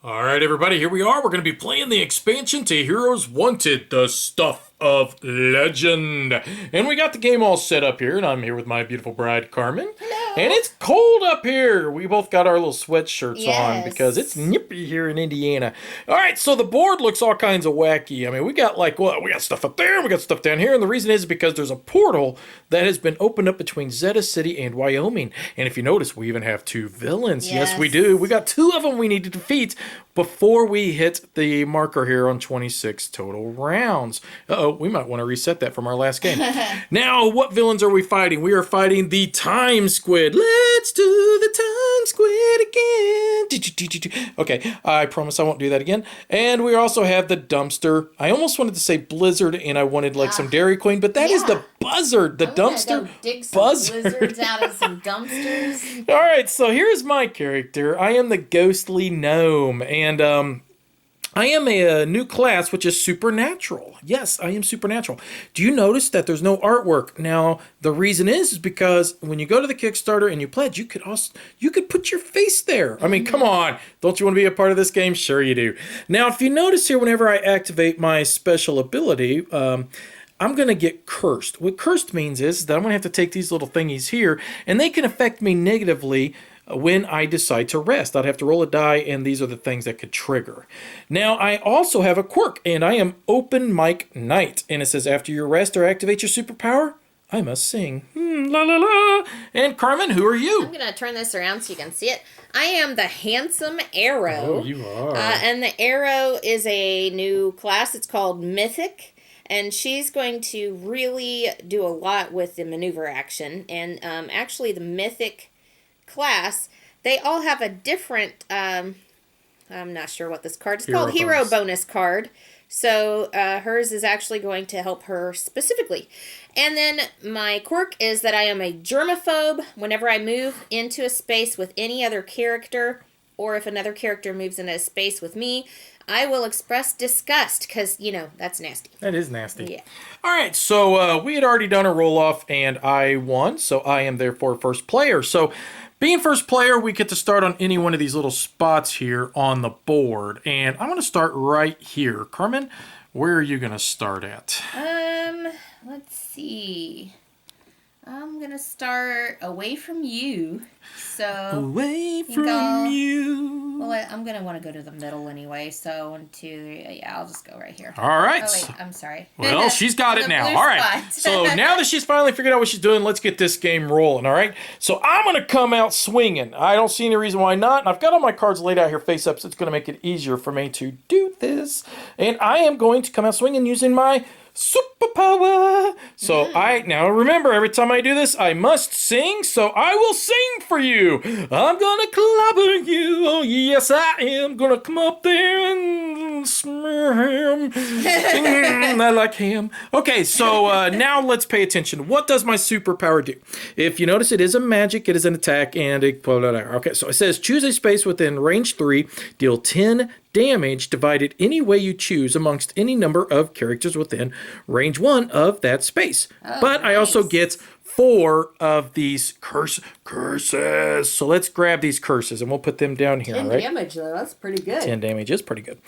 All right, everybody, here we are. We're going to be playing the expansion to Heroes Wanted, the stuff of legend. And we got the game all set up here, and I'm here with my beautiful bride, Carmen. Hello. And it's cold up here. We both got our little sweatshirts on Yes. because it's nippy here in Indiana. All right, so the board looks all kinds of wacky. I mean, we got we got stuff up there, we got stuff down here, and the reason is because there's a portal that has been opened up between Zeta City and Wyoming. And if you notice, we even have two villains. Yes, we Yes. do. We got two of them we need to defeat before we hit the marker here on 26 total rounds. Uh-oh, we might want to reset that from our last game. Now, what villains are we fighting? We are fighting the Time Squid. Let's do the Time Squid again. Okay, I promise I won't do that again. And we also have the Dumpster. I almost wanted to say Blizzard, and I wanted like some Dairy Queen, but that is the Buzzard, the Dumpster Go dig some Buzzard. lizards out of some dumpsters. All right, so here's my character. I am the Ghostly Gnome, and I am a new class, which is Supernatural. Yes, I am Supernatural. Do you notice that there's no artwork? Now, the reason is because when you go to the Kickstarter and you pledge, you could put your face there. I mean, come on. Don't you want to be a part of this game? Sure you do. Now, if you notice here, whenever I activate my special ability, I'm going to get cursed. What cursed means is that I'm going to have to take these little thingies here, and they can affect me negatively when I decide to rest. I'd have to roll a die, and these are the things that could trigger. Now, I also have a quirk, and I am Open Mic Knight. And it says, after your rest or activate your superpower, I must sing. La la la. And Carmen, who are you? I'm going to turn this around so you can see it. I am the Handsome Arrow. Oh, you are. And the Arrow is a new class. It's called Mythic. And she's going to really do a lot with the maneuver action. And actually, the Mythic class, they all have a different, I'm not sure what this card is called, Hero Bonus card. So hers is actually going to help her specifically. And then my quirk is that I am a germaphobe. Whenever I move into a space with any other character, or if another character moves in a space with me, I will express disgust because, that's nasty. That is nasty. Yeah. All right, so we had already done a roll-off, and I won, so I am therefore first player. So being first player, we get to start on any one of these little spots here on the board. And I'm going to start right here. Carmen, where are you going to start at? Let's see. I'm going to start away from you. So Away from you. Well, I'm going to want to go to the middle anyway. So 1, 2, 3. Yeah, I'll just go right here. All right. Oh, wait, I'm sorry. Well, she's got it The now. blue All right. spot. So now that she's finally figured out what she's doing, let's get this game rolling. All right. So I'm going to come out swinging. I don't see any reason why not. And I've got all my cards laid out here face up, so it's going to make it easier for me to do this. And I am going to come out swinging using my superpower. So now remember, every time I do this, I must sing. So I will sing for you. I'm gonna clobber you. Oh yes, I am gonna come up there and smear him. I like him. Okay, so now let's pay attention. What does my superpower do? If you notice, it is a magic, it is an attack, and okay. So it says choose a space within range 3, deal 10 damage divided any way you choose amongst any number of characters within range 1 of that space. But I also get 4 of these curses. So let's grab these curses and we'll put them down here. 10 right? damage, though. That's pretty good. 10 damage is pretty good.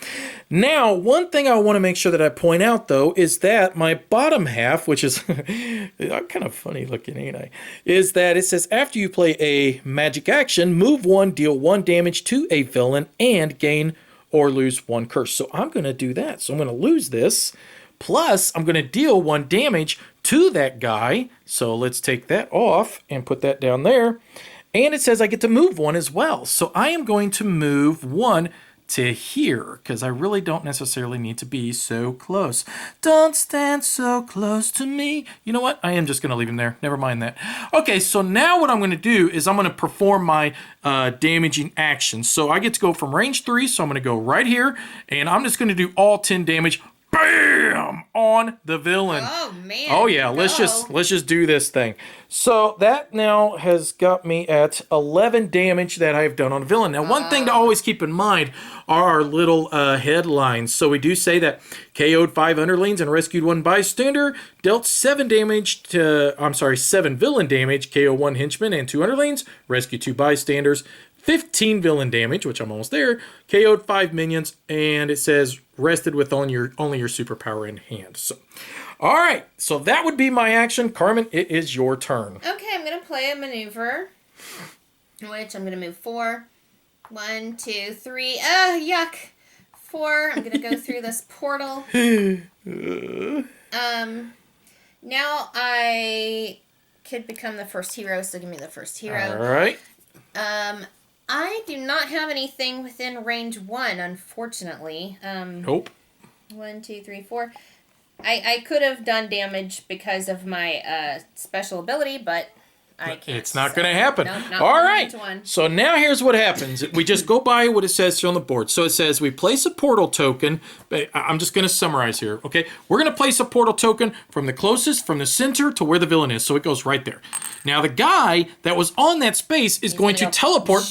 Now, one thing I want to make sure that I point out, though, is that my bottom half, which is I'm kind of funny looking, ain't I? Is that it says after you play a magic action, move 1, deal 1 damage to a villain, and gain or lose 1 curse. So I'm going to do that. So I'm going to lose this. Plus, I'm going to deal 1 damage to that guy. So let's take that off and put that down there. And it says I get to move 1 as well. So I am going to move 1 to here because I really don't necessarily need to be so close. Don't stand so close to me. You know what? I am just going to leave him there. Never mind that. Okay, so now what I'm going to do is I'm going to perform my damaging action. So I get to go from range 3, so I'm going to go right here, and I'm just going to do all 10 damage. Bam! On the villain. Oh, man. Oh, yeah. Let's just do this thing. So that now has got me at 11 damage that I've done on a villain. Now, one thing to always keep in mind are our little headlines. So we do say that KO'd 5 underlings and rescued 1 bystander, dealt 7 villain damage, KO 1 henchman and 2 underlings, rescued 2 bystanders, 15 villain damage, which I'm almost there, KO'd 5 minions, and it says rested with only your superpower in hand. So, all right, so that would be my action. Carmen, it is your turn. Okay, I'm going to play a maneuver, which I'm going to move 4. 1, 2, 3. Yuck. 4. I'm going to go through this portal. Now I could become the first hero, so give me the first hero. All right. I do not have anything within range 1, unfortunately. Nope. 1, 2, 3, 4. I could have done damage because of my special ability, but I can't. It's not going to happen. No, all right. So now here's what happens. We just go by what it says here on the board. So it says we place a portal token. I'm just going to summarize here. Okay. We're going to place a portal token from the center to where the villain is. So it goes right there. Now the guy that was on that space is going to teleport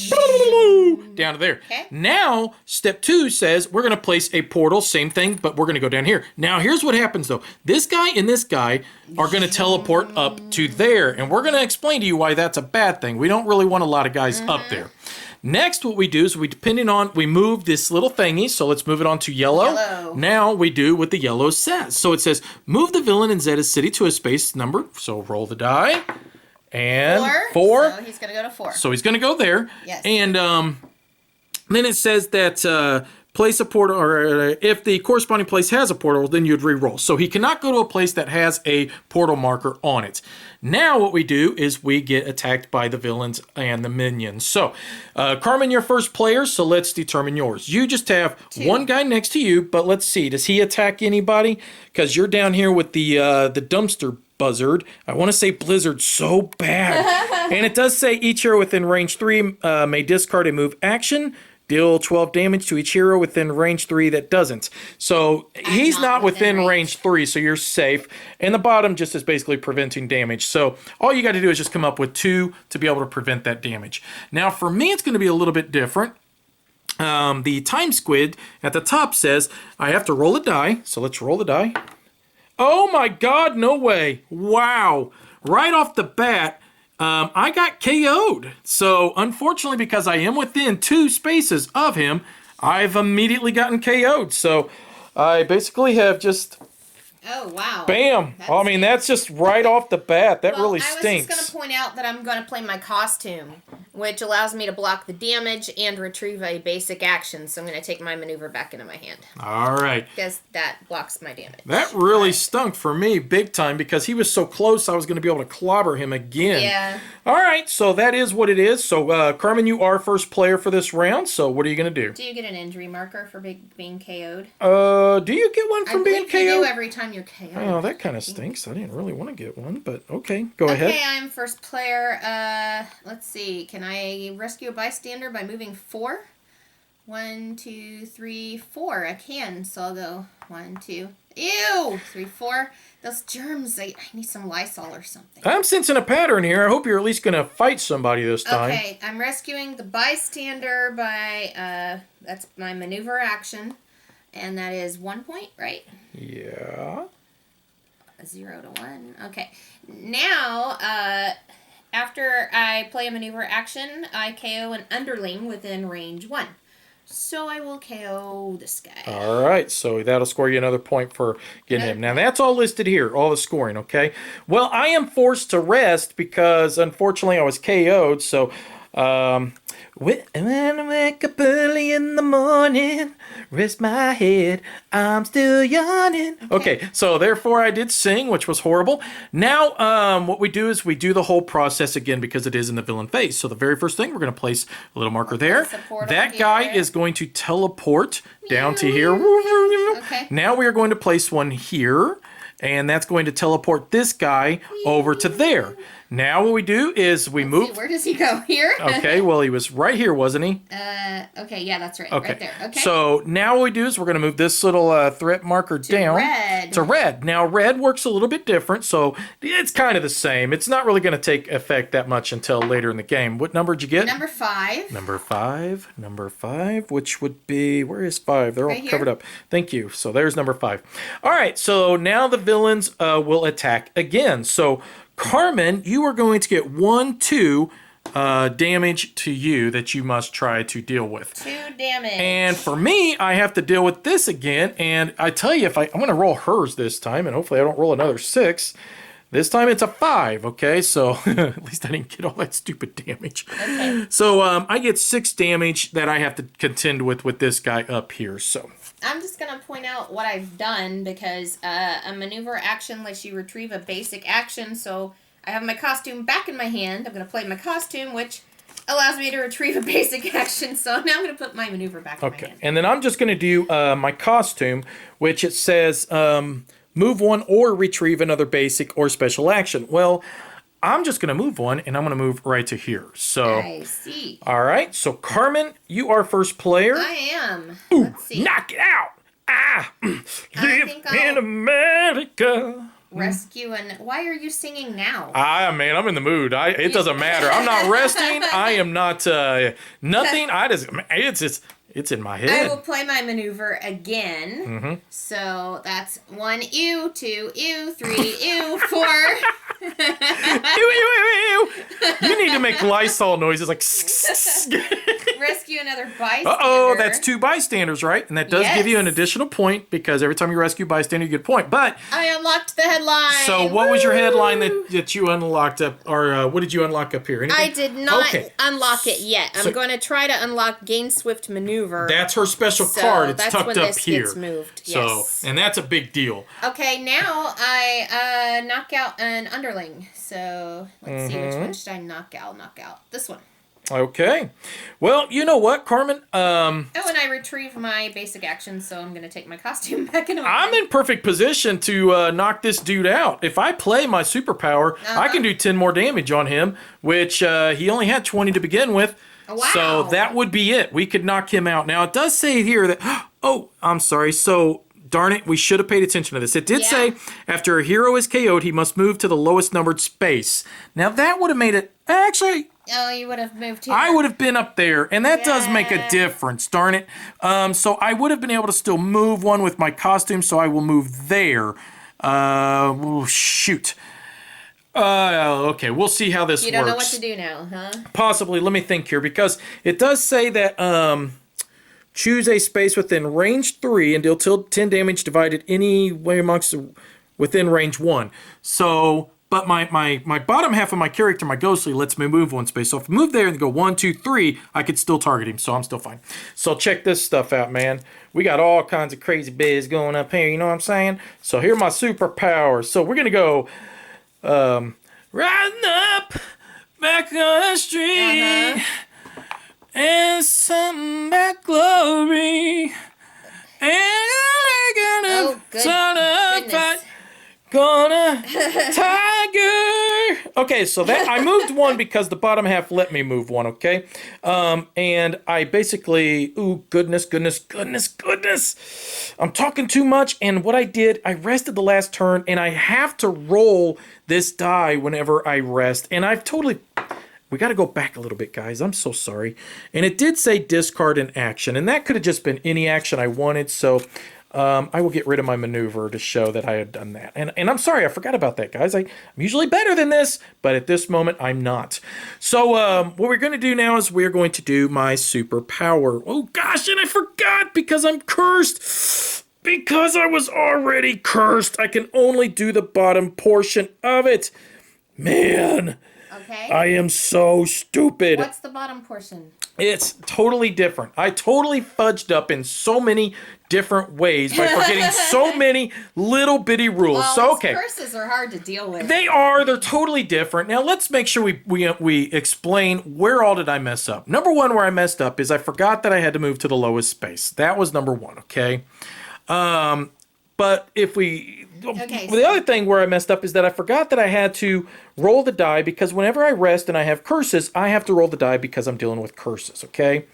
down to there. Okay. Now step 2 says we're going to place a portal. Same thing, but we're going to go down here. Now here's what happens though. This guy and this guy are going to teleport up to there. And we're going to explain to you why that's a bad thing. We don't really want a lot of guys up there. Next, what we do is we move this little thingy. So let's move it on to yellow. Now we do what the yellow says. So it says move the villain in Zeta's city to a space number. So roll the die. And 4. So he's going to go to 4. So he's going to go there. Yes. And then it says that place a portal, or if the corresponding place has a portal, then you'd re-roll. So he cannot go to a place that has a portal marker on it. Now what we do is we get attacked by the villains and the minions. So, Carmen, you're first player, so let's determine yours. You just have 1 guy next to you, but let's see. Does he attack anybody? Because you're down here with the dumpster buzzard. I want to say blizzard so bad. And it does say each hero within range 3 may discard a move action. Deal 12 damage to each hero within range 3 that doesn't. So he's not within range 3, so you're safe. And the bottom just is basically preventing damage. So all you got to do is just come up with 2 to be able to prevent that damage. Now for me, it's going to be a little bit different. The time squid at the top says I have to roll a die. So let's roll the die. Oh my God, no way. Wow. Right off the bat, I got KO'd. So, unfortunately, because I am within 2 spaces of him, I've immediately gotten KO'd. So, I basically have just... Oh, wow. Bam. That's just right off the bat. That really stinks. I was just going to point out that I'm going to play my costume, which allows me to block the damage and retrieve a basic action. So I'm going to take my maneuver back into my hand. All right. Because that blocks my damage. That really stunk for me big time because he was so close I was going to be able to clobber him again. Yeah. All right. So that is what it is. So, Carmen, you are first player for this round. So what are you going to do? Do you get an injury marker for being KO'd? Do you get one from being KO'd? You do every time you're KO'd. Oh, that kind of stinks. I didn't really want to get one, but okay, go ahead. Okay, I'm first player. Let's see. Can I rescue a bystander by moving 4? 1, 2, 3, 4. I can, so I'll go 1, 2. Ew! 3, 4. Those germs, I need some Lysol or something. I'm sensing a pattern here. I hope you're at least going to fight somebody this time. Okay, I'm rescuing the bystander by, that's my maneuver action. And that is 1 point, right? Yeah. 0 to 1. Okay. Now, after I play a maneuver action, I KO an underling within range 1. So I will KO this guy. All right. So that'll score you another point for getting him. Now, that's all listed here, all the scoring, okay? Well, I am forced to rest because, unfortunately, I was KO'd. So, when I wake up early in the morning, rest my head, I'm still yawning. Okay, so therefore I did sing, which was horrible. Now, what we do is we do the whole process again because it is in the villain phase. So the very first thing, we're going to place a little marker there. That guy is going to teleport down to here. Okay. Now we are going to place one here, and that's going to teleport this guy over to there. Now what we do is we move. Where does he go? Here? Okay, well, he was right here, wasn't he? Okay, yeah, that's right. Okay. Right there. Okay. So now what we do is we're going to move this little threat marker down. Red. To red. Now, red works a little bit different, so it's kind of the same. It's not really going to take effect that much until later in the game. What number did you get? Number 5. Number 5. Number 5, which would be... Where is 5? They're all covered up. Thank you. So there's number 5. All right, so now the villains will attack again. So... Carmen, you are going to get 1, 2, damage to you that you must try to deal with. 2 damage. And for me, I have to deal with this again. And I tell you, I'm going to roll hers this time, and hopefully I don't roll another 6. This time it's a 5, okay? So at least I didn't get all that stupid damage. Okay. So I get 6 damage that I have to contend with this guy up here. So I'm just going to point out what I've done because a maneuver action lets you retrieve a basic action. So I have my costume back in my hand. I'm going to play my costume, which allows me to retrieve a basic action. So now I'm going to put my maneuver back in my hand. And then I'm just going to do my costume, which it says... move one or retrieve another basic or special action. Well, I'm just going to move one, and I'm going to move right to here. So, I see. All right. So, Carmen, you are first player. I am. Ooh, Let's see. knock it out. Ah, live think I'll- in America. Rescue and... Why are you singing now? Man, I'm in the mood. It doesn't matter. I'm not resting. I am not nothing. It's in my head. I will play my maneuver again. Mm-hmm. So that's 1 ew, 2 ew, 3 ew, 4. Ew, ew, ew, ew. You need to make Lysol noises like. Rescue another bystander. Uh-oh, that's 2 bystanders, right? And that does give you an additional point because every time you rescue a bystander, you get a point. But I unlocked the headline. so what was your headline that you unlocked up, or what did you unlock up here? Anything? I did not unlock it yet. I'm going to try to unlock Gain Swift Maneuver. That's her special card. It's that's tucked when up this here. Gets moved. So, Yes. and that's a big deal. Okay, now I knock out an underling. So let's see, which one should I knock out? This one. Okay. Well, you know what, Carmen? Oh, and I retrieve my basic action, so I'm going to take my costume back in my I'm in perfect position to knock this dude out. If I play my superpower, I can do 10 more damage on him, which he only had 20 to begin with. Wow. So that would be it. We could knock him out. Now, it does say here that... Oh, I'm sorry. So... Darn it, we should have paid attention to this. It did say, after a hero is KO'd, he must move to the lowest numbered space. Now, that would have made it... Actually... Oh, you would have moved here. I would have been up there, and that does make a difference, darn it. So I would have been able to still move one with my costume, so I will move there. Shoot. Okay, we'll see how this works. You don't know what to do now, huh? Possibly. Let me think here, because it does say that... choose a space within range 3 and deal 10 damage divided any way amongst within range 1. So, but my bottom half of my character, my ghostly, lets me move 1 space. So if I move there and go 1, 2, 3, I could still target him. So I'm still fine. So check this stuff out, man. We got all kinds of crazy biz going up here. You know what I'm saying? So here are my superpowers. So we're going to go riding up back on the street. And something back glory. And I'm gonna tiger. Okay, so that I moved 1 because the bottom half let me move 1, okay? And I basically, goodness. I'm talking too much, and what I did, I rested the last turn, and I have to roll this die whenever I rest. And I've totally... We got to go back a little bit, guys. I'm so sorry. And it did say discard an action. And that could have just been any action I wanted. So I will get rid of my maneuver to show that I had done that. And I'm sorry, I forgot about that, guys. I'm usually better than this. But at this moment, I'm not. So what we're going to do now is we're going to do my superpower. Oh, gosh, and I forgot because I'm cursed. Because I was already cursed. I can only do the bottom portion of it. Man. Okay. I am so stupid. What's the bottom portion? It's totally different. I totally fudged up in so many different ways by forgetting so many little bitty rules. Well, so okay, curses are hard to deal with. they are. They're totally different. Now let's make sure we explain where all did I mess up. Number 1, where I messed up is I forgot that I had to move to the lowest space. That was number 1. Okay. But if we... Okay, the other thing where I messed up is that I forgot that I had to roll the die because whenever I rest and I have curses, I have to roll the die because I'm dealing with curses, okay?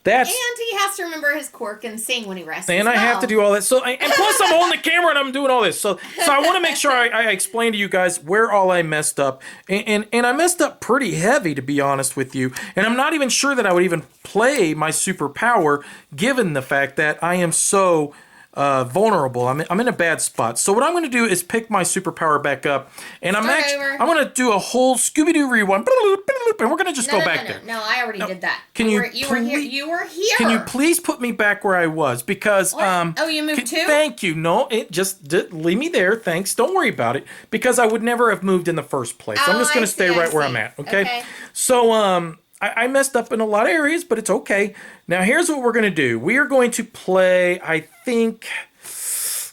And he has to remember his quirk and sing when he rests. And I have to do all that. So, and plus I'm holding the camera and I'm doing all this. So I want to make sure I explain to you guys where all I messed up. And I messed up pretty heavy, to be honest with you. And I'm not even sure that I would even play my superpower given the fact that I am so... vulnerable. I'm in a bad spot. So what I'm going to do is pick my superpower back up, and I'm going to do a whole Scooby-Doo rewind. and we're going to just go back there. No, I already did that. Can you were here. You were here. Can you please put me back where I was? Because you moved too? Thank you. No, leave me there. Thanks. Don't worry about it. Because I would never have moved in the first place. I'm just going to stay right where I'm at. Okay. So I messed up in a lot of areas, but it's okay. Now here's what we're going to do. We are going to play. I think.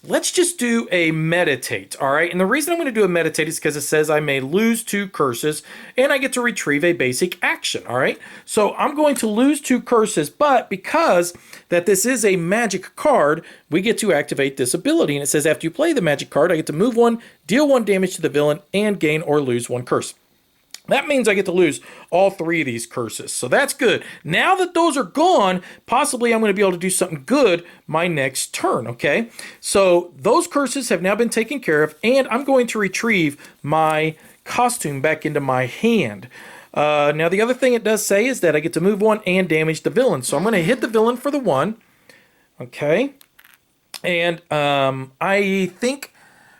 Let's just do a meditate, all right? And the reason I'm going to do a meditate is because it says I may lose 2 curses, and I get to retrieve a basic action, all right? So I'm going to lose 2 curses, but because that this is a magic card, we get to activate this ability. And it says after you play the magic card, I get to move 1, deal 1 damage to the villain, and gain or lose 1 curse. That means I get to lose all 3 of these curses. So that's good. Now that those are gone, possibly I'm going to be able to do something good my next turn, okay? So those curses have now been taken care of, and I'm going to retrieve my costume back into my hand. Now, the other thing it does say is that I get to move 1 and damage the villain. So I'm going to hit the villain for the 1, okay? And I think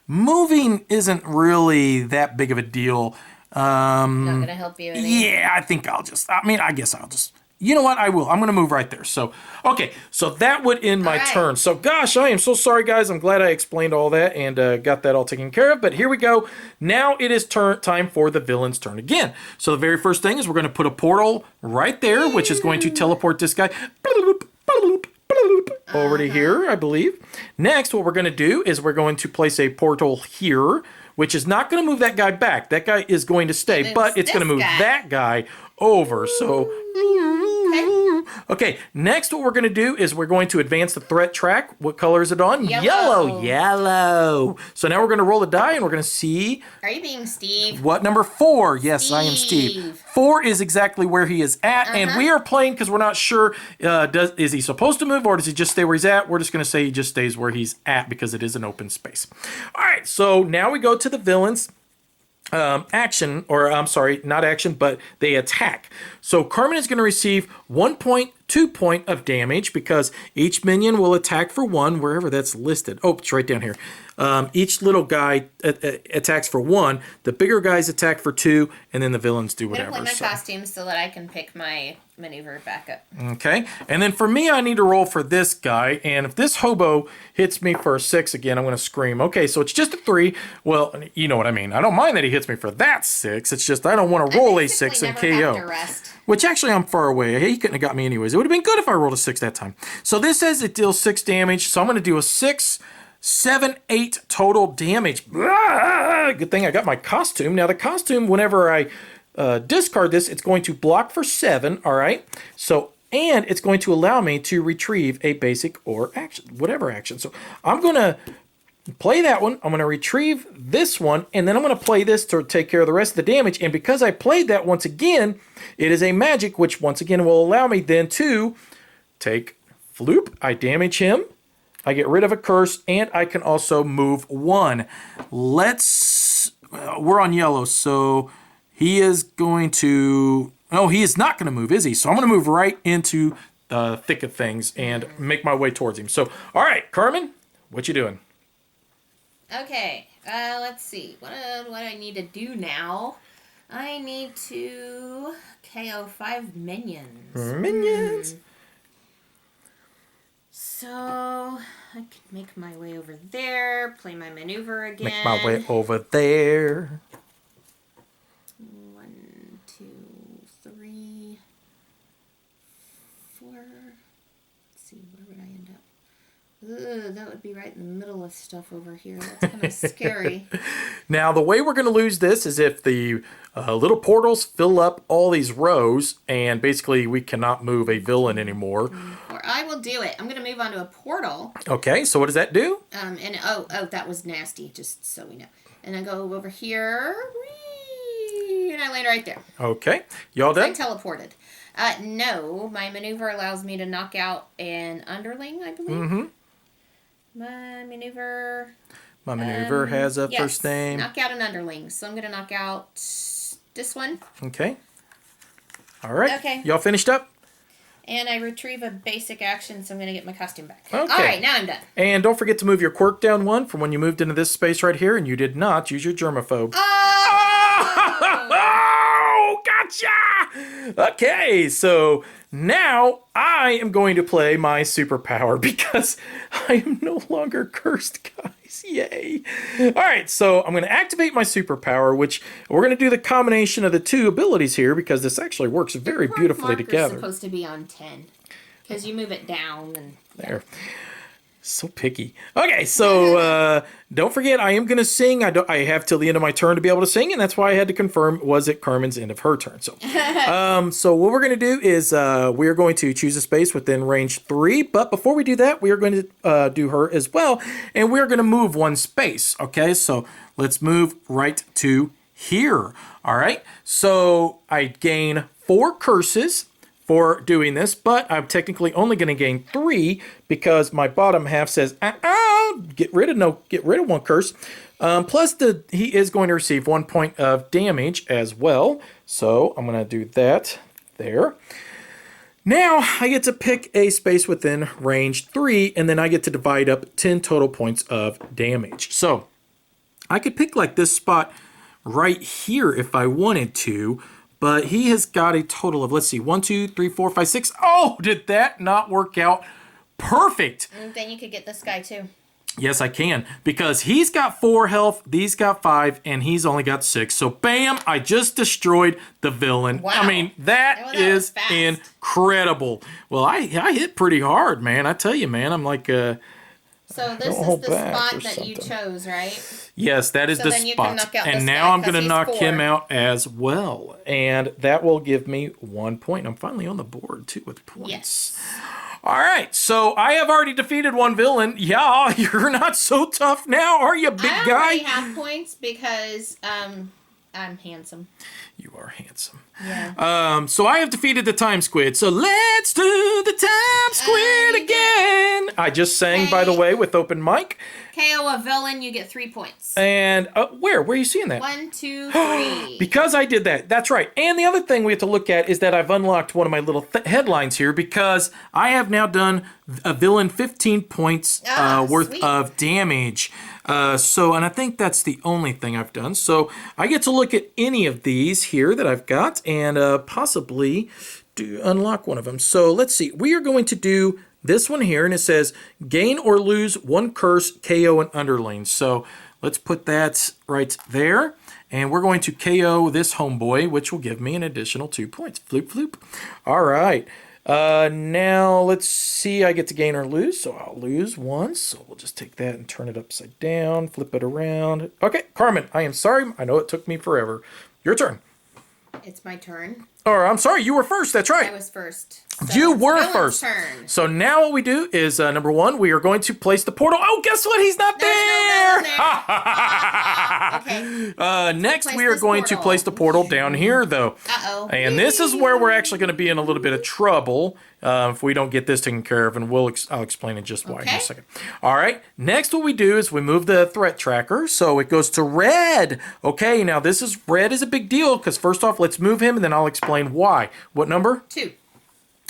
moving isn't really that big of a deal. Not gonna help you any. Yeah, I think I guess I'll just, you know what, I will. I'm gonna move right there. So, okay, so that would end my turn. So, gosh, I am so sorry, guys. I'm glad I explained all that and got that all taken care of. But here we go. Now it is time for the villain's turn again. So the very first thing is we're gonna put a portal right there, which is going to teleport this guy over to here, I believe. Next, what we're going to do is we're going to place a portal here, which is not going to move that guy back. That guy is going to stay, but it's going to move that guy over. So, okay, next what we're going to do is we're going to advance the threat track. What color is it on? Yellow. So now we're going to roll a die and we're going to see. Are you being Steve? What number 4? Yes, I am Steve. 4 is exactly where he is at, and we are playing because we're not sure, is he supposed to move or does he just stay where he's at? We're just going to say he just stays where he's at because it is an open space. All right, so now we go to the villains. Action, or I'm sorry, not action, but they attack. So Carmen is going to receive 1 point, 2 point of damage because each minion will attack for 1 wherever that's listed. Oh, it's right down here. Each little guy attacks for 1. The bigger guys attack for 2, and then the villains do whatever. I'm going to play my costume so that I can pick my maneuver back up. Okay, and then for me, I need to roll for this guy, and if this hobo hits me for a 6 again, I'm going to scream. Okay, so it's just a 3. Well, you know what I mean. I don't mind that he hits me for that 6. It's just I don't want to roll a 6 and KO. Which actually I'm far away. He couldn't have got me anyways. It would have been good if I rolled a 6 that time. So this says it deals 6 damage, so I'm going to do a 6, 7, 8 total damage. Good thing I got my costume. Now the costume, whenever I discard this, it's going to block for 7, all right? So, and it's going to allow me to retrieve a basic or action, whatever action. So I'm going to play that one. I'm going to retrieve this one, and then I'm going to play this to take care of the rest of the damage. And because I played that once again, it is a magic, which once again will allow me then to take Floop. I damage him. I get rid of a curse, and I can also move 1. We're on yellow, so he is going to, no, he is not going to move, is he? So I'm going to move right into the thick of things and make my way towards him. So, all right, Carmen, what you doing? Okay, let's see. What do I need to do now? I need to KO 5 minions. So I could make my way over there, play my maneuver again. Make my way over there. 1, 2, 3, 4. Let's see, where would I end up? Ugh, that would be right in the middle of stuff over here. That's kind of scary. Now, the way we're going to lose this is if the little portals fill up all these rows, and basically we cannot move a villain anymore. Or I will do it. I'm going to move on to a portal. Okay, so what does that do? And that was nasty, just so we know. And I go over here, and I land right there. Okay, y'all done? I teleported. No, my maneuver allows me to knock out an underling, I believe. Mm-hmm. My maneuver has a first name. Knock out an underling. So I'm going to knock out this one. Okay. All right. Okay. Y'all finished up? And I retrieve a basic action, so I'm going to get my costume back. Okay. All right, now I'm done. And don't forget to move your quirk down 1 from when you moved into this space right here, and you did not use your germaphobe. Oh! Oh, gotcha! Okay, so now I am going to play my superpower because I am no longer cursed, guys. Yay. All right, so I'm going to activate my superpower, which we're going to do the combination of the two abilities here because this actually works very beautifully together. It's supposed to be on 10 because you move it down and There. So picky. Okay, so don't forget, I am going to sing. I have till the end of my turn to be able to sing, and that's why I had to confirm, was it Carmen's end of her turn? So, so what we're going to do is we're going to choose a space within range 3, but before we do that, we are going to do her as well, and we're going to move one space, okay? So let's move right to here, all right? So I gain 4 curses for doing this, but I'm technically only going to gain 3 because my bottom half says, get rid of 1 curse. Plus, he is going to receive 1 point of damage as well. So I'm going to do that there. Now I get to pick a space within range 3, and then I get to divide up 10 total points of damage. So I could pick like this spot right here if I wanted to. But he has got a total of, let's see, 1, 2, 3, 4, 5, 6. Oh, did that not work out perfect? And then you could get this guy too. Yes, I can. Because he's got 4 health, these got 5, and he's only got 6. So, bam, I just destroyed the villain. Wow. I mean, that is incredible. Well, I hit pretty hard, man. I tell you, man, I'm like... So this is the spot that you chose, right? Yes, that is the spot. And now I'm going to knock him out as well. And that will give me 1 point. I'm finally on the board, too, with points. Yes. All right, so I have already defeated 1 villain. Yeah, you're not so tough now, are you, big guy? I only have points because I'm handsome. You are handsome. Yeah. So I have defeated the Time Squid. So let's do the Time Squid again. I just sang, by the way, with open mic. KO a villain, you get 3 points. And where are you seeing that? 1, 2, 3. Because I did that. That's right. And the other thing we have to look at is that I've unlocked one of my little headlines here because I have now done a villain 15 points worth of damage. And I think that's the only thing I've done. So I get to look at any of these here that I've got and possibly unlock one of them. So let's see. We are going to do this one here, and it says gain or lose 1 curse, KO an underling. So let's put that right there. And we're going to KO this homeboy, which will give me an additional 2 points. Floop, floop. All right. Now let's see. I get to gain or lose, so I'll lose 1. So we'll just take that and turn it upside down, flip it around. Okay, Carmen, I am sorry. I know it took me forever. Your turn. It's my turn. Or I'm sorry, you were first. That's right. I was first. So you were first. Turn. So now what we do is number 1, we are going to place the portal. Oh, guess what? He's not there. Okay. Next, we are going to place the portal down here, though. Uh-oh. And this is where we're actually going to be in a little bit of trouble if we don't get this taken care of, and I'll explain in just why in a second. All right. Next, what we do is we move the threat tracker, so it goes to red. Okay. Now red is a big deal because first off, let's move him, and then I'll explain why. What number? 2.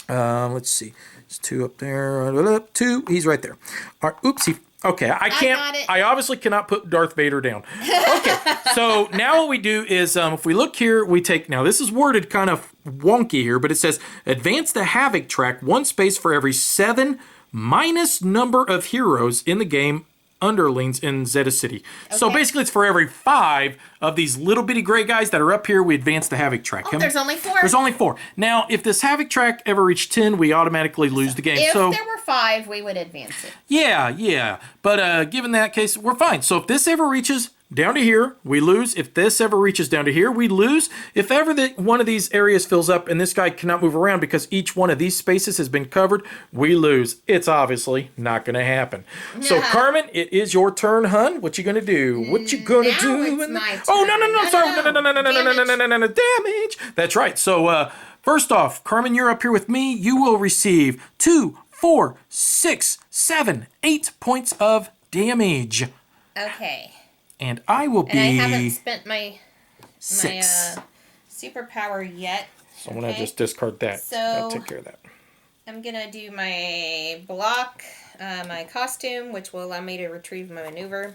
Let's see. There's 2 up there. 2. He's right there. All right. Oops. Okay. I can't. I obviously cannot put Darth Vader down. Okay. So now what we do is, if we look here, we take. Now this is worded kind of wonky here, but it says advance the Havoc track 1 space for every 7 minus number of heroes in the game underlings in Zeta City. Okay. So basically it's for every 5 of these little bitty gray guys that are up here, we advance the Havoc track. Oh, there's only 4. There's only 4. Now, if this Havoc track ever reached 10, we automatically lose the game. If there were 5, we would advance it. Yeah. But given that case, we're fine. So if this ever reaches down to here, we lose. If this ever reaches down to here, we lose. If ever one of these areas fills up and this guy cannot move around because each one of these spaces has been covered, we lose. It's obviously not going to happen. So, Carmen, it is your turn, hun. What you going to do? What you going to do? It's my turn. Oh, no. Sorry. No. Damage. That's right. So, first off, Carmen, you're up here with me. You will receive 2, 4, 6, 7, 8 points of damage. Okay. And I will be... And I haven't spent my 6 superpower yet. So I'm going to just discard that. So I'll take care of that. I'm going to do my block, my costume, which will allow me to retrieve my maneuver.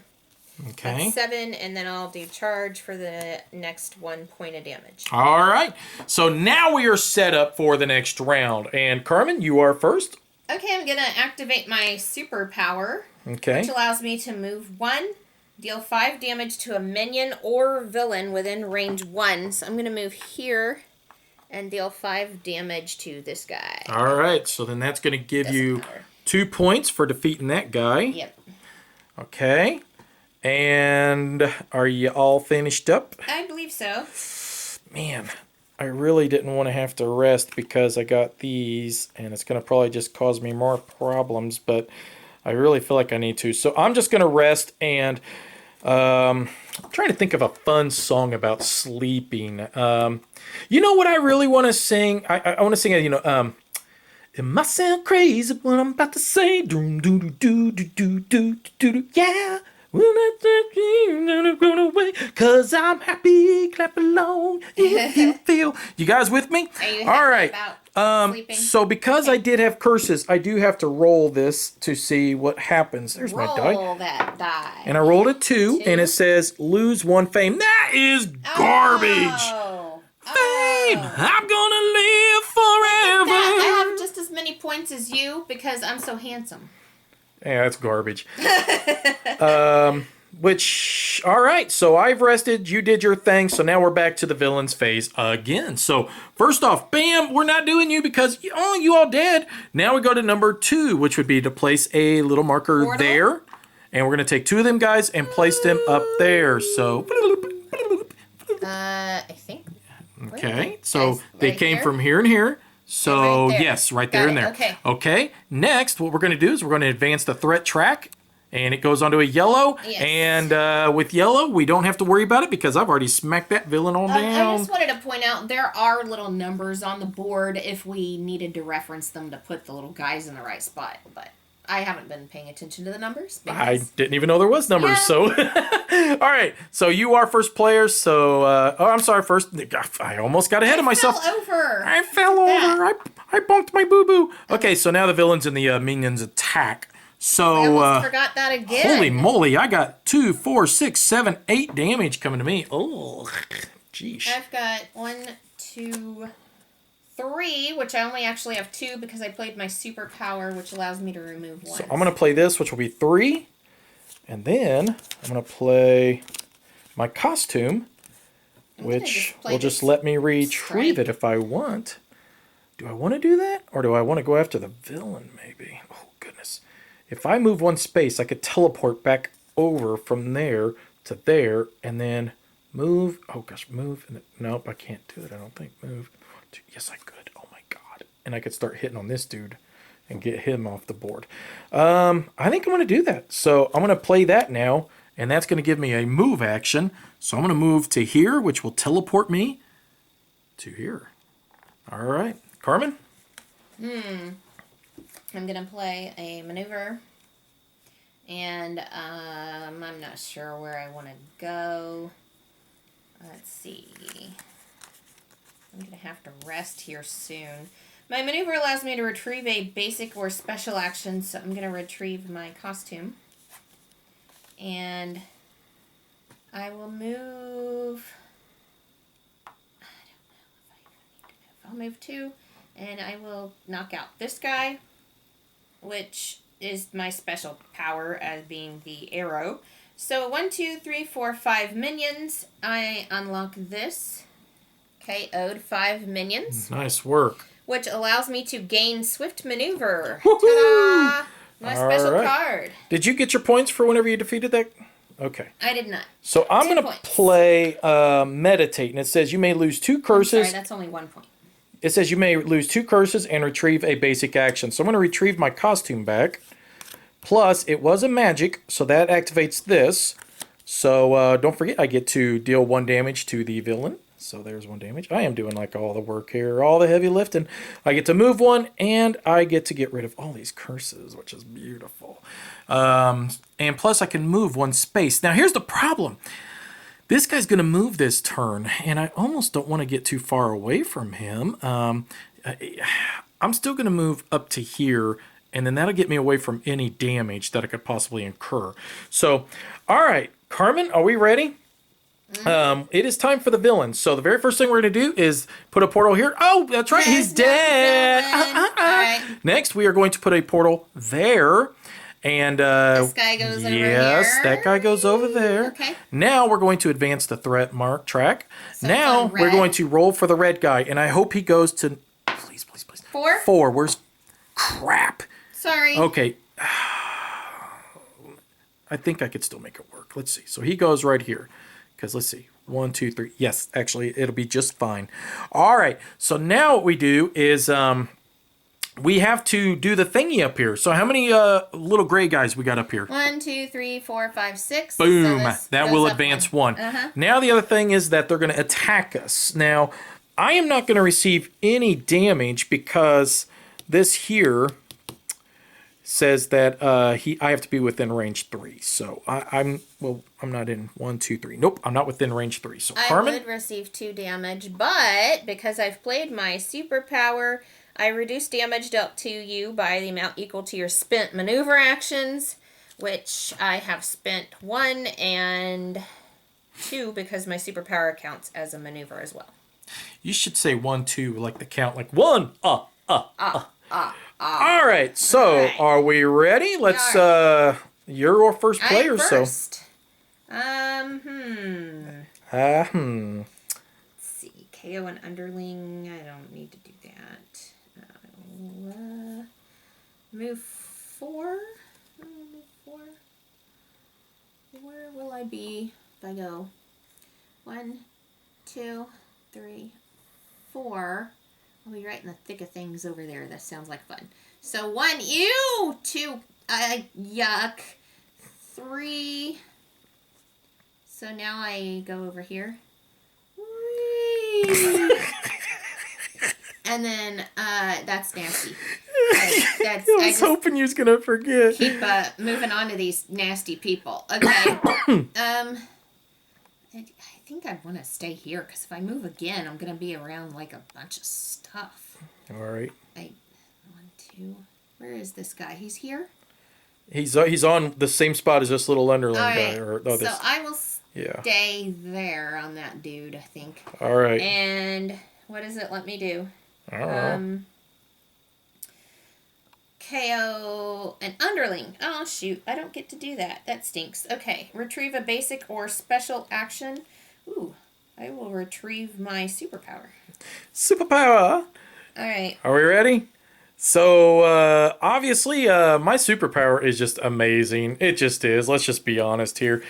Okay. That's 7, and then I'll do charge for the next 1 point of damage. All right. So now we are set up for the next round. And Carmen, you are first. Okay, I'm going to activate my superpower, Okay. which allows me to move 1, deal 5 damage to a minion or villain within range 1. So I'm going to move here and deal 5 damage to this guy. All right. So then that's going to give Doesn't you matter. 2 points for defeating that guy. Yep. Okay. And are you all finished up? I believe so. Man, I really didn't want to have to rest because I got these, and it's going to probably just cause me more problems, but I really feel like I need to. So I'm just going to rest, and I'm trying to think of a fun song about sleeping. You know what I really want to sing? I want to sing, it might sound crazy what I'm about to say. Doom, doo, doo, doo, doo, doo, doo, doo, doo, yeah. Away, 'cause I'm happy, clap along if you feel. You guys with me? Are you happy all right. about sleeping? So because I did have curses, I do have to roll this to see what happens. There's my die. Roll that die. And I rolled a 2, and it says lose 1 fame. That is garbage. Oh. Fame. Oh. I'm gonna live forever. I have just as many points as you because I'm so handsome. Yeah, that's garbage. Which, all right, so I've rested, you did your thing, so now we're back to the villains phase again. So, first off, bam, we're not doing you because, you all dead. Now we go to number 2, which would be to place a little marker Portal? there. And we're going to take 2 of them guys and place them up there. So, I think. okay, so Guys, they right came here? from here and here. So, Right there. yes, right Got there it, and there. okay. Okay, next, what we're going to do is we're going to advance the threat track, and it goes onto a yellow. Yes. And with yellow, we don't have to worry about it because I've already smacked that villain on I down. just wanted to point out there are little numbers on the board if we needed to reference them to put the little guys in the right spot, but I haven't been paying attention to the numbers. I because- didn't even know there was numbers, Yeah. so... All right, so you are first player, so... I'm sorry, first... I almost got ahead of myself. Fell over. I fell over. I bumped my boo-boo. Okay, so now the villains and the minions attack. So, I almost forgot that again. holy moly, I got 2, 4, 6, 7, 8 damage coming to me. Oh, jeez. I've got 1, 2, 3, which I only actually have 2 because I played my superpower, which allows me to remove 1. So I'm going to play this, which will be 3. And then I'm going to play my costume, which will just let me retrieve it if I want. Do I want to do that? Or do I want to go after the villain, maybe? Oh, goodness. If I move 1 space, I could teleport back over from there to there and then move. Oh, gosh, move. Nope, I can't do it, I don't think. Move. Yes, I could. Oh, my God. And I could start hitting on this dude and get him off the board. I think I'm going to do that. So I'm going to play that now, and that's going to give me a move action. So I'm going to move to here, which will teleport me to here. All right. Carmen? I'm going to play a maneuver, and I'm not sure where I want to go. Let's see. I'm going to have to rest here soon. My maneuver allows me to retrieve a basic or special action, so I'm going to retrieve my costume. And I will move... I don't know if I even need to move. I'll move 2, and I will knock out this guy, which is my special power as being the arrow. So 1, 2, 3, 4, 5 minions. I unlock this. KO'd 5 minions. Nice work. Which allows me to gain swift maneuver. Woohoo! Ta-da! My All special right. card. Did you get your points for whenever you defeated that? Okay. I did not. So I'm 2 going to points. play Meditate, and it says you may lose 2 I'm curses. sorry, that's only 1 point. It says you may lose 2 curses and retrieve a basic action. So I'm going to retrieve my costume back. Plus, it was a magic, so that activates this. So don't forget, I get to deal 1 damage to the villain. So there's 1 damage. I am doing like all the work here, all the heavy lifting. I get to move 1, and I get to get rid of all these curses, which is beautiful. And plus, I can move 1 space. Now, here's the problem. This guy's going to move this turn, and I almost don't want to get too far away from him. I'm still going to move up to here, and then that'll get me away from any damage that I could possibly incur. So, all right, Carmen, are we ready? It is time for the villain. So the very first thing we're going to do is put a portal here. Oh, that's right. He's dead. Right. Next, we are going to put a portal there. And This guy goes over here. yes, that guy goes over there. Okay. Now we're going to advance the threat mark track. So now it's on we're red. going to roll for the red guy. And I hope he goes to... Please, please, please. 4? 4. Where's... Crap. Sorry. Okay. I think I could still make it work. Let's see. So he goes right here. Because let's see. 1, 2, 3. Yes, actually, it'll be just fine. All right. So now what we do is we have to do the thingy up here. So how many little gray guys we got up here? 1, 2, 3, 4, 5, 6. Boom. So that goes will up advance 1. one. Now the other thing is that they're going to attack us. Now, I am not going to receive any damage because this here says that I have to be within range 3. So I'm not in 1, 2, 3. Nope, I'm not within range 3. So Carmen, I would receive 2 damage, but because I've played my superpower, I reduce damage dealt to you by the amount equal to your spent maneuver actions, which I have spent 1 and 2 because my superpower counts as a maneuver as well. you should say 1, 2, like the count, like 1. All right, so All right. are we ready? Let's. You're our first player, I'm so. first. Let's see. KO and underling. I don't need to do that. I'll, move 4. Move 4. Where will I be if I go 1, 2, 3, 4? I'll be right in the thick of things over there. That sounds like fun. So 1, ew, 2, yuck, 3. So now I go over here. Whee! And then that's nasty. I was hoping you was gonna forget. Keep moving on to these nasty people. Okay. I think I want to stay here because if I move again, I'm gonna be around like a bunch of stuff. All right. 1, 2. Where is this guy? He's here. He's on the same spot as this little underling All guy. right. So I will stay there on that dude. I think. All right. And what does it let me do? I don't know. KO an underling. Oh, shoot. I don't get to do that. That stinks. Okay. Retrieve a basic or special action. Ooh. I will retrieve my superpower. Superpower. All right. Are we ready? So, obviously, my superpower is just amazing. It just is. Let's just be honest here.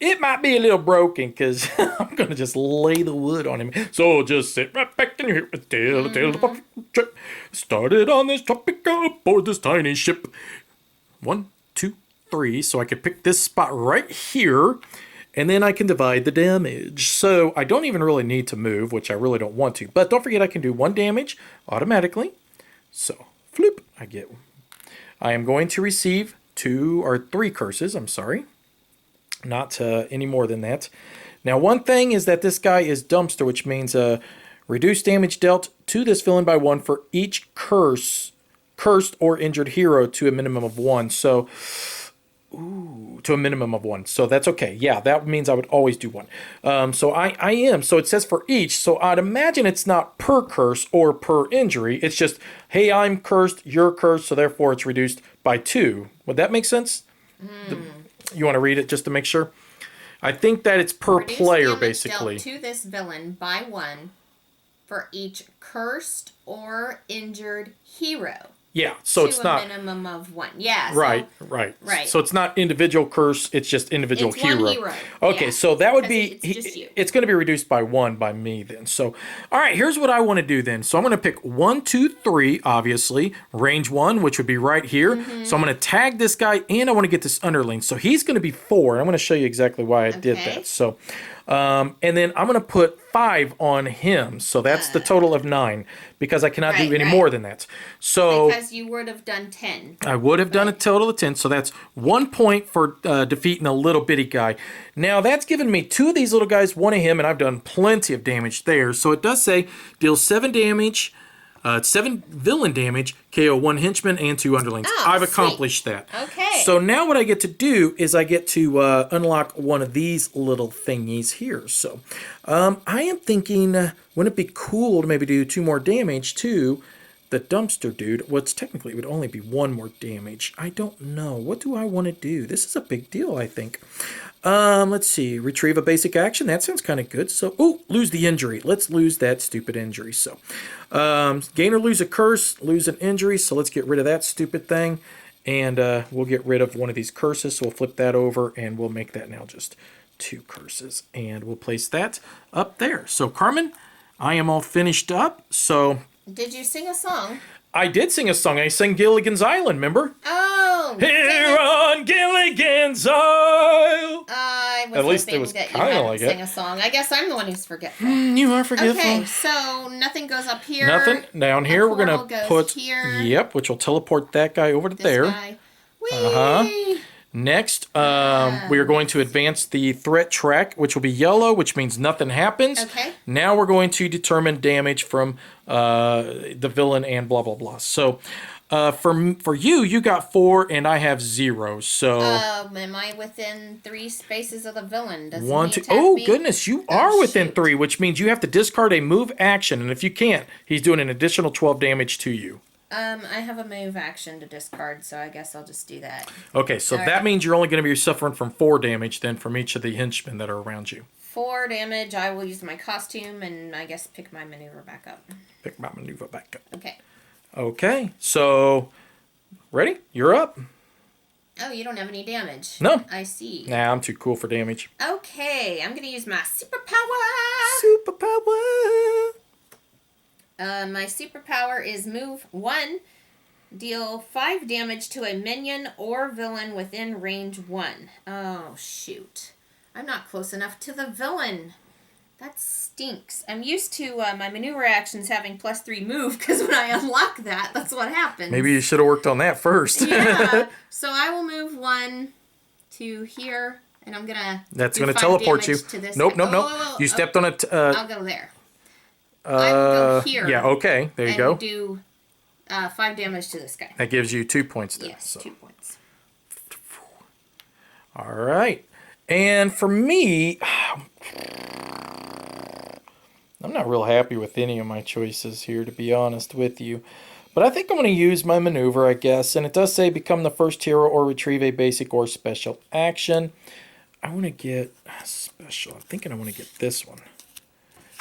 It might be a little broken because I'm going to just lay the wood on him. So just sit right back in here and tell the tale of the trip. Started on this topic aboard this tiny ship. 1, 2, 3. So I can pick this spot right here. And then I can divide the damage. So I don't even really need to move, which I really don't want to. But don't forget I can do 1 damage automatically. So, floop, I am going to receive 2 or 3 curses, I'm sorry. Not any more than that. Now, one thing is that this guy is dumpster, which means reduce damage dealt to this villain by 1 for each cursed or injured hero to a minimum of 1. So, to a minimum of 1. So that's okay. Yeah, that means I would always do 1. So I am. So it says for each. So I'd imagine it's not per curse or per injury. It's just, hey, I'm cursed, you're cursed, so therefore it's reduced by 2. Would that make sense? You want to read it just to make sure? I think that it's per Reduce player, damage basically. dealt to this villain by 1 for each cursed or injured hero. Yeah, so it's not a minimum of 1. Yeah. right. So it's not individual curse; it's just individual It's hero. 1 hero. Okay, Yeah. so that would be It's just you. it's going to be reduced by 1 by me then. So, all right, here's what I want to do then. So I'm going to pick 1, 2, 3. Obviously, range 1, which would be right here. So I'm going to tag this guy, and I want to get this underling. So he's going to be 4. And I'm going to show you exactly why I did that. So, and then I'm going to put 5 on him. So that's the total of 9 because I cannot do any more than that. So Because you would have done 10. I would have done a total of 10. So that's 1 point for defeating a little bitty guy. Now that's given me 2 of these little guys, 1 of him, and I've done plenty of damage there. So it does say deal 7 damage It's 7 villain damage, KO 1 henchman and 2 underlings. Oh, I've sweet. accomplished that. Okay. So now what I get to do is I get to unlock one of these little thingies here. So I am thinking, wouldn't it be cool to maybe do 2 more damage to the dumpster dude? What's technically it would only be 1 more damage. I don't know. What do I want to do? This is a big deal, I think. Let's see. Retrieve a basic action. That sounds kind of good. So, oh, lose the injury. Let's lose that stupid injury. So, gain or lose a curse, lose an injury. So let's get rid of that stupid thing. And we'll get rid of one of these curses. So we'll flip that over and we'll make that now just 2 curses. And we'll place that up there. So, Carmen, I am all finished up. So... Did you sing a song? I did sing a song. I sang Gilligan's Island, remember? Oh! Here on Gilligan's Isle. I was At least it hoping was that you kinda hadn't like it. sing a song. I guess I'm the one who's forgetful. You are forgetful. Okay, so nothing goes up here. Nothing. Down here, we're portal going to goes put... here. Yep, which will teleport that guy over to This there. guy. Whee! Next, we are going to advance the threat track, which will be yellow, which means nothing happens. Okay. Now we're going to determine damage from the villain and blah, blah, blah. So for you, you got 4 and I have 0. So Am I within 3 spaces of the villain? Does 1, he 2. attack Oh, me? goodness, you are within shoot. 3, which means you have to discard a move action. And if you can't, he's doing an additional 12 damage to you. I have a move action to discard, so I guess I'll just do that. Okay, so All right. that means you're only going to be suffering from 4 damage then from each of the henchmen that are around you. 4 damage. I will use my costume and I guess pick my maneuver back up. Pick my maneuver back up. Okay. Okay, so ready? You're up. Oh, you don't have any damage. No. I see. Nah, I'm too cool for damage. Okay, I'm gonna use my superpower. Superpower. My superpower is move 1. Deal 5 damage to a minion or villain within range 1. Oh, shoot. I'm not close enough to the villain. That stinks. I'm used to my maneuver actions having +3 move, because when I unlock that, that's what happens. Maybe you should have worked on that first. Yeah. So I will move 1 to here, and I'm going to That's going to teleport you. Nope, nope, nope. You stepped on it. I'll go there. I will go here. Yeah, okay. There you go. And do 5 damage to this guy. That gives you 2 points there. Yes, so. 2 points. All right. And for me, I'm not real happy with any of my choices here, to be honest with you. But I think I'm going to use my maneuver, I guess. And it does say become the first hero or retrieve a basic or special action. I want to get special. I'm thinking I want to get this one.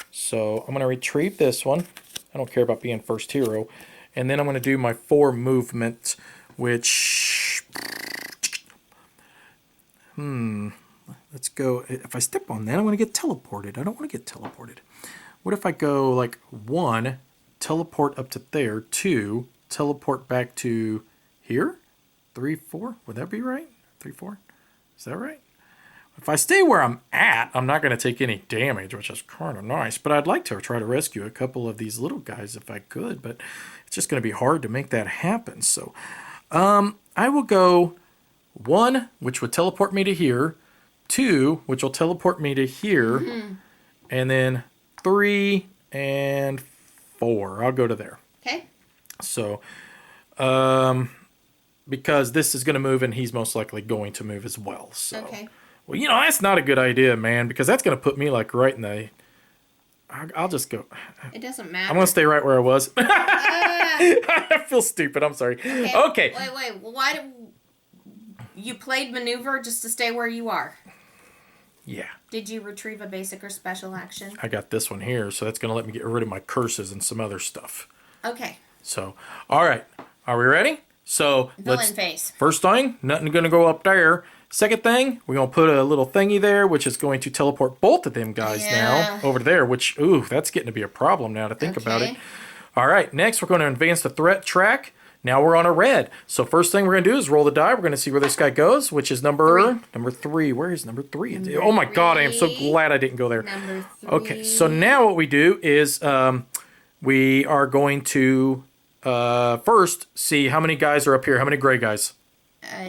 So I'm going to retrieve this one. I don't care about being first hero. And then I'm going to do my 4 movement, which... Let's go. If I step on that, I'm going to get teleported. I don't want to get teleported. What if I go like 1, teleport up to there, 2, teleport back to here, 3, 4? Would that be right? 3, 4? Is that right? If I stay where I'm at, I'm not going to take any damage, which is kind of nice. But I'd like to try to rescue a couple of these little guys if I could. But it's just going to be hard to make that happen. So I will go 1, which would teleport me to here. 2, which will teleport me to here. Mm-hmm. And then 3 and 4. I'll go to there. Okay. So, because this is going to move and he's most likely going to move as well. So. Okay. Well, you know, that's not a good idea, man, because that's going to put me, like, right in the... I'll just go... It doesn't matter. I'm going to stay right where I was. I feel stupid. I'm sorry. Okay. Wait. Why did... You played maneuver just to stay where you are? Yeah. Did you retrieve a basic or special action? I got this one here, so that's going to let me get rid of my curses and some other stuff. Okay. So, all right. Are we ready? So, Villain face. First thing, nothing going to go up there. Second thing, we're going to put a little thingy there, which is going to teleport both of them guys now over to there, which, ooh, that's getting to be a problem now to think about it. All right, next we're going to advance the threat track. Now we're on a red. So first thing we're going to do is roll the die. We're going to see where this guy goes, which is number 3. Where is number 3? Oh my God, I am so glad I didn't go there. Number 3. Okay, so now what we do is we are going to first see how many guys are up here. How many gray guys?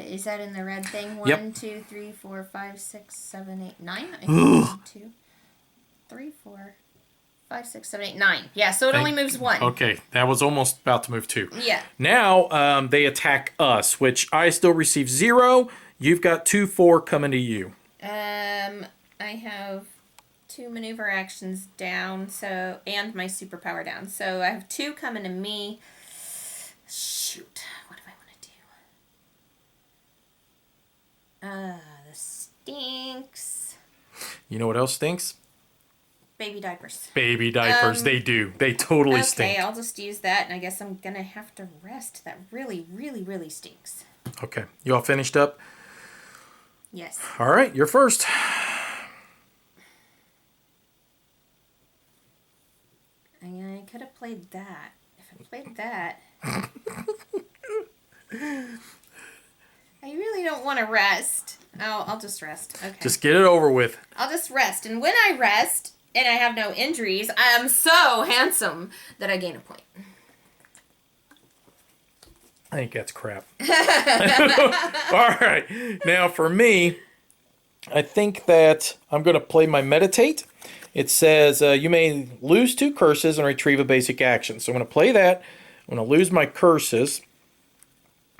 Is that in the red thing? 1, Yep. 2, 3, 4, 5, 6, 7, 8, 9. I think 1, 2, 3, 4, 5, 6, 7, 8, 9. Yeah, so it only moves 1. Okay, that was almost about to move 2. Yeah. Now they attack us, which I still receive 0. You've got 2, 4 coming to you. I have 2 maneuver actions down, so and my superpower down. So I have 2 coming to me. Shoot, what do I want to do? The stinks. You know what else stinks? Baby diapers. Baby diapers. They do. They totally stink. Okay, I'll just use that, and I guess I'm gonna have to rest. That really, really, really stinks. Okay, you all finished up? Yes. All right, you're first. I could have played that. If I played that... I really don't want to rest. I'll just rest. Okay. Just get it over with. I'll just rest. And when I rest, and I have no injuries, I am so handsome that I gain a point. I think that's crap. All right. Now for me, I think that I'm going to play my meditate. It says you may lose 2 curses and retrieve a basic action. So I'm going to play that. I'm going to lose my curses.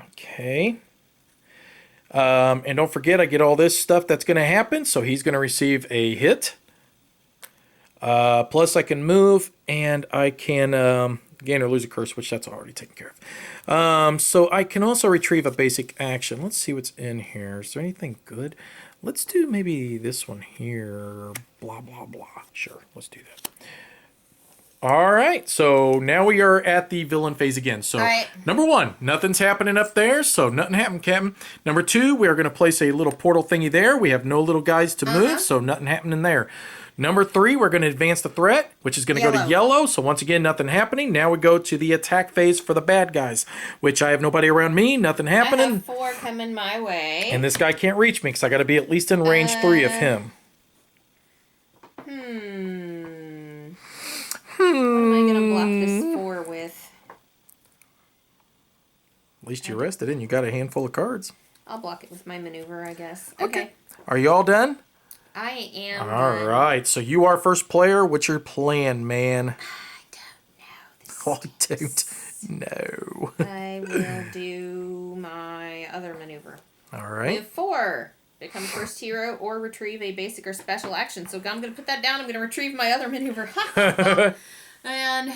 Okay. And don't forget, I get all this stuff that's going to happen. So he's going to receive a hit. Plus I can move and I can gain or lose a curse, which that's already taken care of. So I can also retrieve a basic action. Let's see what's in here. Is there anything good? Let's do maybe this one here. Blah, blah, blah. Sure, let's do that. All right, so now we are at the villain phase again. So number 1, nothing's happening up there, so nothing happened, Captain. Number 2, we are going to place a little portal thingy there. We have no little guys to move, so nothing happening there. Number 3, we're going to advance the threat, which is going to go to yellow. So once again, nothing happening. Now we go to the attack phase for the bad guys, which I have nobody around me, nothing happening. I have 4 coming my way. And this guy can't reach me because I got to be at least in range 3 of him. What am I going to block this 4 with? At least you rested and you got a handful of cards. I'll block it with my maneuver, I guess. Okay. Are you all done? I am. All right. So you are first player. What's your plan, man? I don't know. No. I will do my other maneuver. All We right. have 4. Become first hero or retrieve a basic or special action. So I'm going to put that down. I'm going to retrieve my other maneuver. And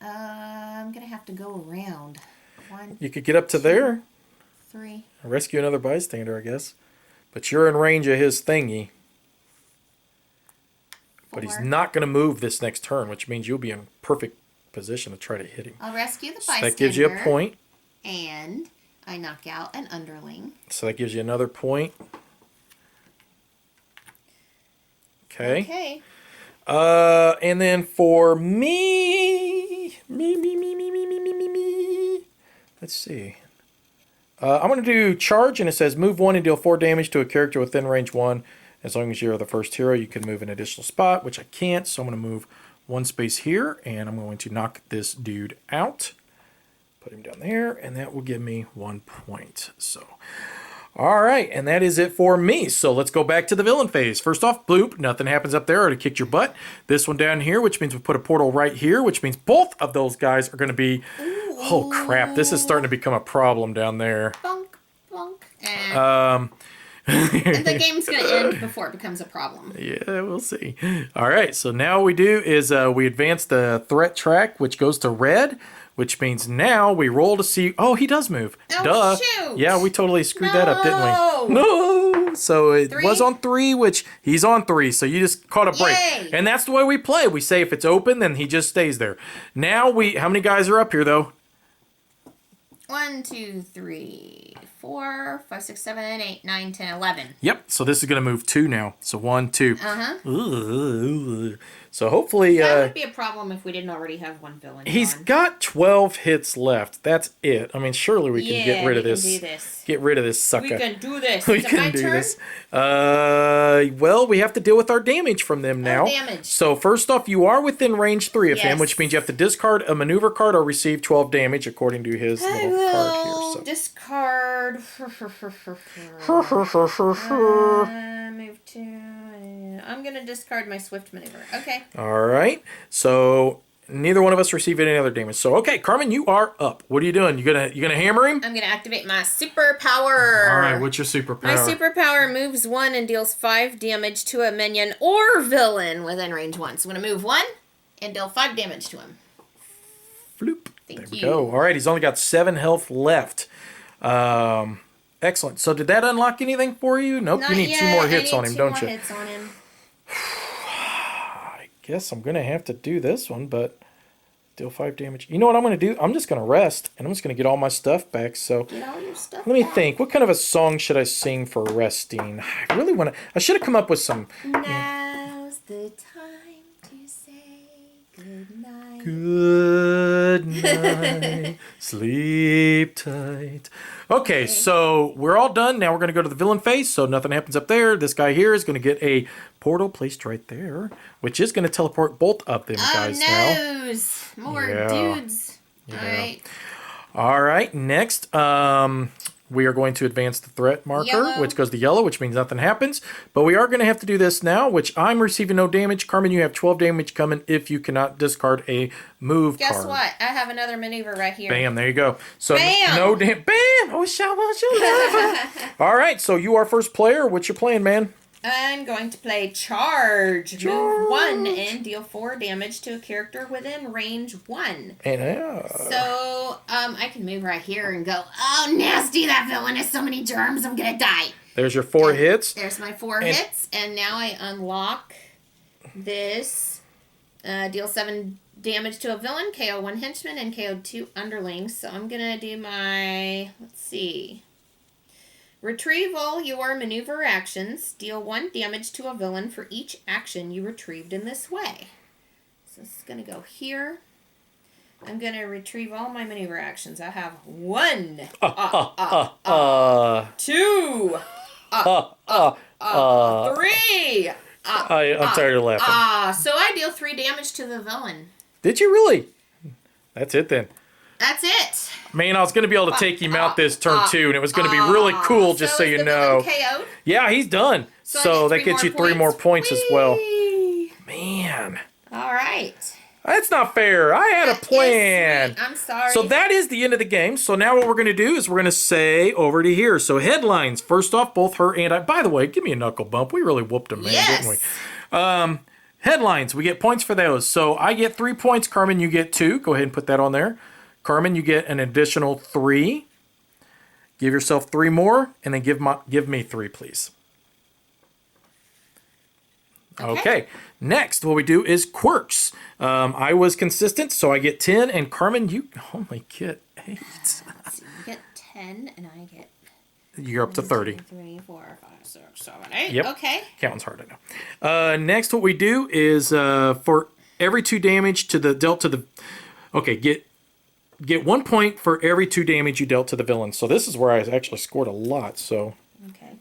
I'm going to have to go around. 1, You could get up to there. 3. Rescue another bystander, I guess. But you're in range of his thingy. But he's 4. not going to move this next turn, which means you'll be in perfect position to try to hit him. I'll rescue the So bystander. that gives you a point. And I knock out an underling. So that gives you another point. Okay. Okay. And then for me, let's see. I'm going to do charge, and it says move 1 and deal 4 damage to a character within range 1. As long as you're the first hero, you can move an additional spot, which I can't. So I'm going to move 1 space here, and I'm going to knock this dude out. Put him down there, and that will give me 1 point. So, all right, and that is it for me. So let's go back to the villain phase. First off, bloop, nothing happens up there. I already kicked your butt. This one down here, which means we put a portal right here, which means both of those guys are going to be... Oh, crap, this is starting to become a problem down there. Bonk, bonk. And the game's going to end before it becomes a problem. Yeah, we'll see. All right, so now what we do is we advance the threat track, which goes to red, which means now we roll to see... Oh, he does move. Oh, Duh. shoot. Yeah, we totally screwed that up, didn't we? No! So it 3? was on 3, which he's on 3, so you just caught a break. Yay. And that's the way we play. We say if it's open, then he just stays there. Now we... How many guys are up here, though? 1, 2, 3, 4, 5, 6, 7, 8, 9, 10, 11. Yep, so this is going to move 2 now. So 1, 2. Uh-huh. So hopefully... That would be a problem if we didn't already have 1 villain. He's gone. got 12 hits left. That's it. I mean, surely we can get rid of this. We can do this. Get rid of this sucker. We can do this. We Is it can my do turn? this. Well, we have to deal with our damage from them now. Damage. So first off, you are within range 3 of him, Yes. which means you have to discard a maneuver card or receive 12 damage according to his I little card here. will So. discard. Move 2. I'm going to discard my swift maneuver. Okay. All right. So neither one of us receive any other damage. So okay, Carmen, you are up. What are you doing? You gonna hammer him? I'm going to activate my superpower. All right. What's your superpower? My superpower moves 1 and deals 5 damage to a minion or villain within range 1. So I'm going to move 1 and deal 5 damage to him. Floop. Thank There we you. go. All right. He's only got 7 health left. Excellent. So did that unlock anything for you? Nope. Not you need yet. 2 more hits on him, don't you? Hits on him. I guess I'm gonna have to do this one, but deal 5 damage. You know what I'm gonna do? I'm just gonna rest, and I'm just gonna get all my stuff back. So Get all your stuff let me back. think. What kind of a song should I sing for resting? I really want to. I should have come up with some. Now's the time to say goodnight. Good night, sleep tight. Okay, so we're all done. Now we're going to go to the villain phase, so nothing happens up there. This guy here is going to get a portal placed right there, which is going to teleport both of them guys now. Noes. More Yeah. dudes. Yeah. All right. All right, next, we are going to advance the threat marker, Yellow. which goes to yellow, which means nothing happens. But we are going to have to do this now, which I'm receiving no damage. Carmen, you have 12 damage coming if you cannot discard a move Guess card. what? I have another maneuver right here. Bam, there you go. So Bam! no damage. Bam! Oh, all right, so you are first player. What's your plan, man? I'm going to play Charge. Move 1 and deal 4 damage to a character within range 1. And So, I can move right here and go, oh, nasty, that villain has so many germs, I'm gonna die. there's your 4 hits. There's my 4 hits, and now I unlock this. Deal 7 damage to a villain, KO 1 henchman, and KO 2 underlings. So I'm gonna do my, let's see. Retrieve all your maneuver actions. Deal 1 damage to a villain for each action you retrieved in this way. So this is going to go here. I'm going to retrieve all my maneuver actions. I have 1, 2, 3. I'm tired of laughing. So I deal 3 damage to the villain. Did you really? That's it then. That's it. Man, I was going to be able to take him out this turn 2, and it was going to be really cool, just so is you the know. villain KO'd? Yeah, he's done. So I that get gets 3 you 3 more points as well. Whee! Man, All right. that's not fair. I had a plan. I'm sorry. So that is the end of the game. So now what we're going to do is we're going to say over to here. So headlines. First off, both her and I. By the way, give me a knuckle bump. We really whooped him, man, didn't we? Headlines. We get points for those. So I get 3 points. Carmen, you get 2. Go ahead and put that on there. Carmen, you get an additional 3. Give yourself 3 more, and then give me 3, please. Okay. Next, what we do is quirks. I was consistent, so I get 10, and Carmen, you only get 8. So you get 10, and I get You're up to 30. 3, 4, 5, 6, 7, 8. Yep. Okay. Counting's hard, I know. Next, what we do is for every 2 damage dealt to the. Okay, get 1 point for every 2 damage you dealt to the villain. So this is where I actually scored a lot. So Okay.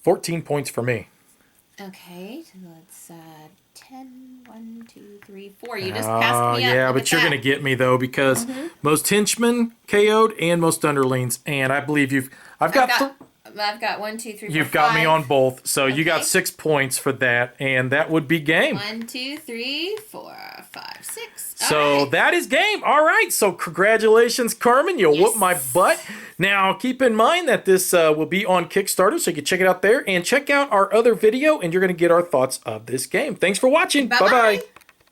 $14 points for me. Okay. So let's 10, 1, 2, 3, 4. You just passed me up. Yeah, Look but at you're that. going to get me though because most henchmen KO'd and most underlings, and I believe I've got 1, 2, 3, 4, you've got me 5. on both, so you got Okay. 6 points for that, and that would be game. 1, 2, 3, 4, 5, 6. So All right. that is game. All right. So congratulations, Carmen. You whooped my butt. Now, keep in mind that this will be on Kickstarter, so you can check it out there and check out our other video, and you're going to get our thoughts of this game. Thanks for watching. Bye-bye. Bye-bye.